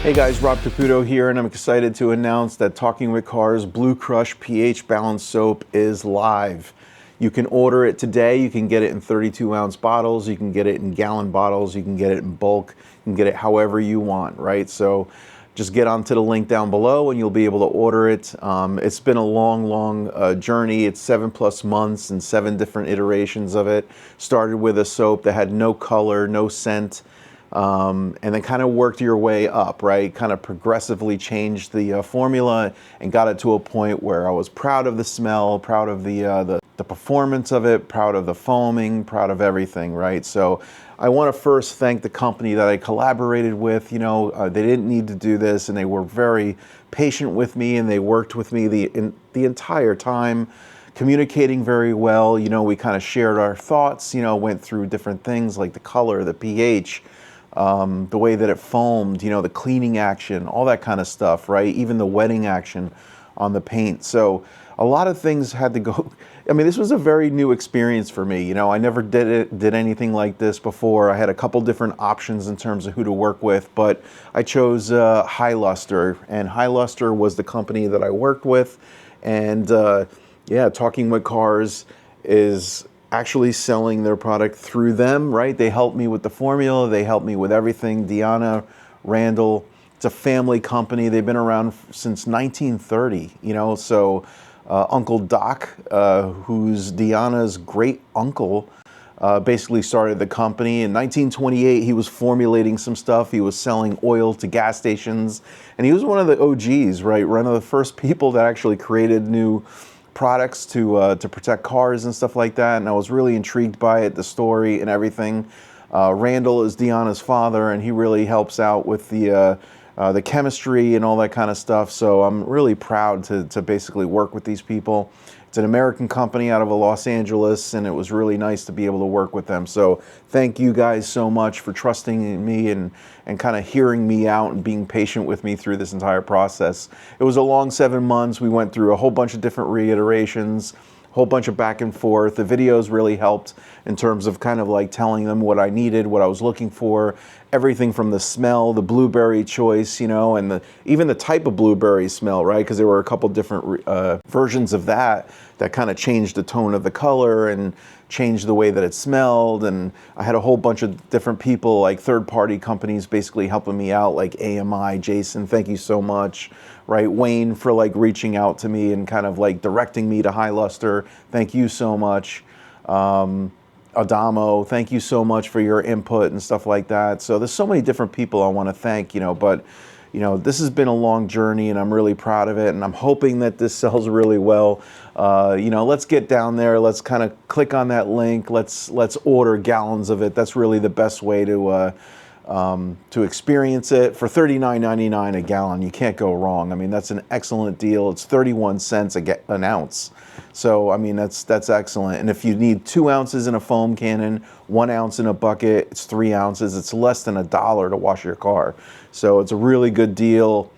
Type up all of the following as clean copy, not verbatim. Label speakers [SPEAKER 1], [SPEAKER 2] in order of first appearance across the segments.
[SPEAKER 1] Hey guys, Rob Caputo here, and I'm excited to announce that Talking with Cars bluecrush pH Balance Soap is live. You can order it today. You can get it in 32-ounce bottles. You can get it in gallon bottles. You can get it in bulk. You can get it however you want, right? So just get onto the link down below and you'll be able to order it. It's been a long journey. It's 7+ months and 7 different iterations of it. Started with a soap that had no color, no scent. And then kind of worked your way up, right? Kind of progressively changed the formula and got it to a point where I was proud of the smell, proud of the performance of it, proud of the foaming, proud of everything, right? So I want to first thank the company that I collaborated with. You know, they didn't need to do this, and they were very patient with me, and they worked with me the entire time, communicating very well. You know, we kind of shared our thoughts, you know, went through different things like the color, the pH, the way that it foamed, you know, the cleaning action, all that kind of stuff, right? Even the wetting action on the paint. So a lot of things had to go. I mean, this was a very new experience for me. You know, I never did anything like this before. I had a couple different options in terms of who to work with, but I chose Highluster, and Highluster was the company that I worked with. And yeah, Talking with Cars is actually selling their product through them, right? They helped me with the formula. They helped me with everything. Deanna, Randall, it's a family company. They've been around since 1930, you know, so Uncle Doc, who's Deanna's great uncle, basically started the company. In 1928, he was formulating some stuff. He was selling oil to gas stations, and he was one of the OGs, right? One of the first people that actually created new products to protect cars and stuff like that, and I was really intrigued by it, the story and everything. Randall is Deanna's father, and he really helps out with the chemistry and all that kind of stuff. So I'm really proud to basically work with these people. It's an American company out of Los Angeles, and it was really nice to be able to work with them. So thank you guys so much for trusting in me and kind of hearing me out and being patient with me through this entire process. It was a long 7 months. We went through a whole bunch of different reiterations, a whole bunch of back and forth. The videos really helped in terms of kind of like telling them what I needed, what I was looking for, everything from the smell, the blueberry choice, you know, and even the type of blueberry smell, right? Because there were a couple different versions of that kind of changed the tone of the color and changed the way that it smelled. And I had a whole bunch of different people, like third-party companies, basically helping me out, like AMI, Jason, thank you so much, right? Wayne for like reaching out to me and kind of like directing me to Highluster, thank you so much. Adamo, thank you so much for your input and stuff like that. So there's so many different people I want to thank, you know, but you know, this has been a long journey and I'm really proud of it, and I'm hoping that this sells really well. You know, let's get down there, let's kind of click on that link, let's order gallons of it. That's really the best way to experience it. For $39.99 a gallon, you can't go wrong. I mean, that's an excellent deal. It's 31 cents an ounce. So, I mean, that's excellent. And if you need 2 ounces in a Foamcannon, 1 ounce in a bucket, it's 3 ounces. It's less than $1 to wash your car. So it's a really good deal.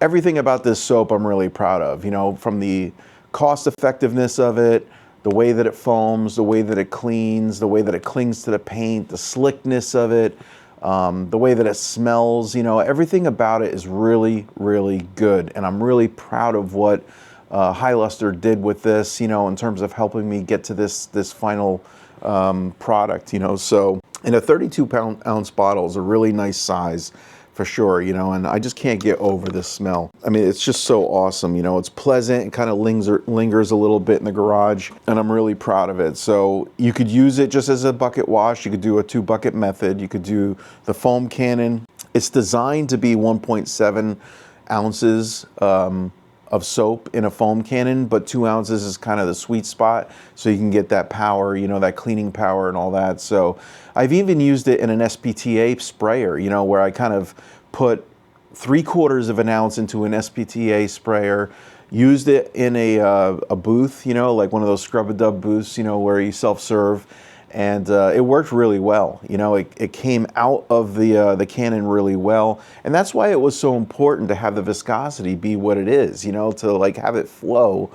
[SPEAKER 1] Everything about this soap I'm really proud of, you know, from the cost effectiveness of it, the way that it foams, the way that it cleans, the way that it clings to the paint, the slickness of it, the way that it smells, you know, everything about it is really, really good. And I'm really proud of what Highluster did with this, you know, in terms of helping me get to this final product, you know. So, and a 32-ounce bottle is a really nice size for sure, you know, and I just can't get over this smell. I mean, it's just so awesome, you know. It's pleasant and kind of lingers a little bit in the garage, and I'm really proud of it. So you could use it just as a bucket wash. You could do a 2-bucket method. You could do the Foamcannon. It's designed to be 1.7 ounces of soap in a Foamcannon, but 2 ounces is kind of the sweet spot, so you can get that power, you know, that cleaning power and all that. So I've even used it in an SPTA sprayer, you know, where I kind of put 3/4 of an ounce into an SPTA sprayer, used it in a booth, you know, like one of those scrub-a-dub booths, you know, where you self-serve, and it worked really well. You know, it came out of the cannon really well, and that's why it was so important to have the viscosity be what it is, you know, to like have it flow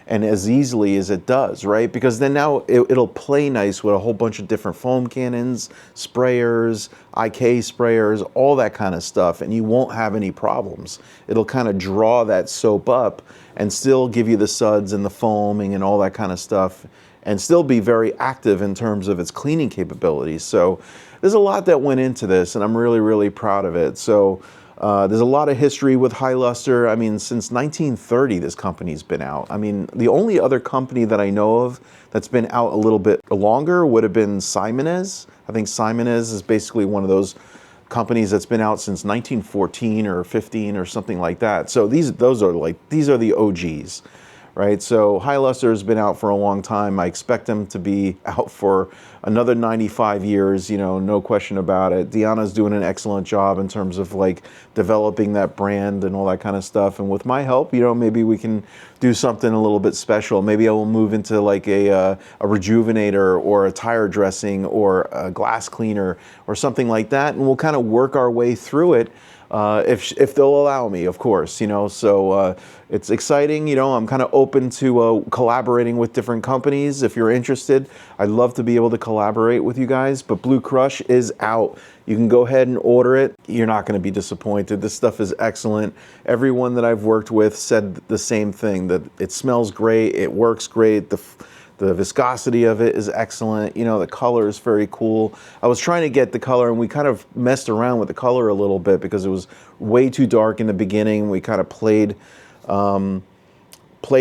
[SPEAKER 1] and as easily as it does, right? Because then now it'll play nice with a whole bunch of different foam cannons, sprayers, IK sprayers, all that kind of stuff, and you won't have any problems. It'll kind of draw that soap up and still give you the suds and the foaming and all that kind of stuff, and still be very active in terms of its cleaning capabilities. So there's a lot that went into this, and I'm really, really proud of it. So there's a lot of history with Highluster. I mean, since 1930, this company's been out. I mean, the only other company that I know of that's been out a little bit longer would have been Simonez. I think Simonez is basically one of those companies that's been out since 1914 or 15 or something like that. So these are the OGs, right? So Highluster has been out for a long time. I expect them to be out for another 95 years, you know, no question about it. Deanna's doing an excellent job in terms of like developing that brand and all that kind of stuff. And with my help, you know, maybe we can do something a little bit special. Maybe I will move into like a rejuvenator or a tire dressing or a glass cleaner or something like that. And we'll kind of work our way through it. If they'll allow me, of course, you know, so it's exciting. You know, I'm kind of open to collaborating with different companies. If you're interested, I'd love to be able to collaborate with you guys, but bluecrush is out. You can go ahead and order it. You're not going to be disappointed. This stuff is excellent. Everyone that I've worked with said the same thing, that it smells great, it works great, the viscosity of it is excellent. You know, the color is very cool. I was trying to get the color, and we kind of messed around with the color a little bit because it was way too dark in the beginning. We kind of played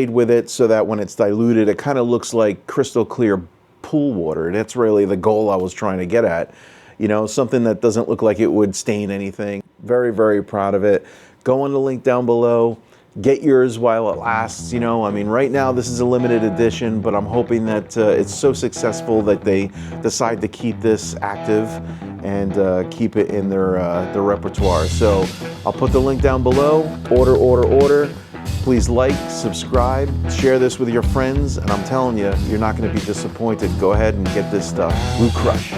[SPEAKER 1] with it so that when it's diluted, it kind of looks like crystal clear pool water. That's really the goal I was trying to get at. You know, something that doesn't look like it would stain anything. Very, very proud of it. Go on the link down below. Get yours while it lasts. You know, I mean, right now this is a limited edition, but I'm hoping that it's so successful that they decide to keep this active and keep it in their repertoire. So I'll put the link down below. Order. Please like, subscribe, share this with your friends, and I'm telling you, you're not going to be disappointed. Go ahead and get this stuff. bluecrush.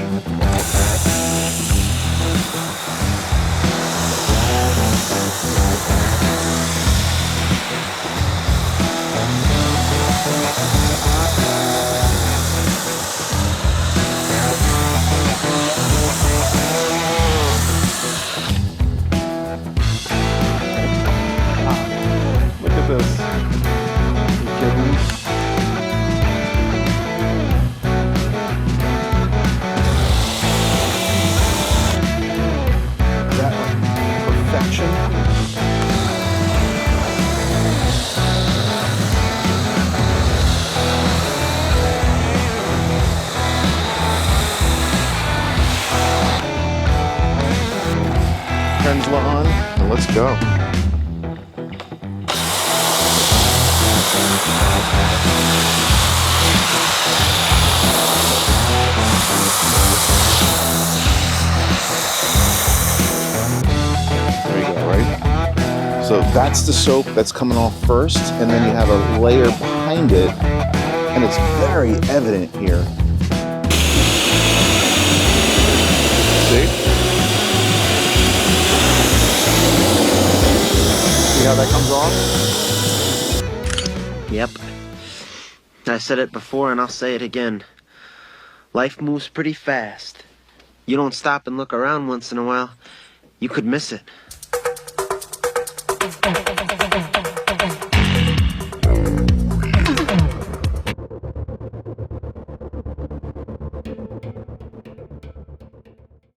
[SPEAKER 1] This. That perfection. CARZILLA on, and let's go. There you go, right? So that's the soap that's coming off first, and then you have a layer behind it, and it's very evident here. See? See how that comes off?
[SPEAKER 2] Yep. I said it before and I'll say it again. Life moves pretty fast. You don't stop and look around once in a while, you could miss it.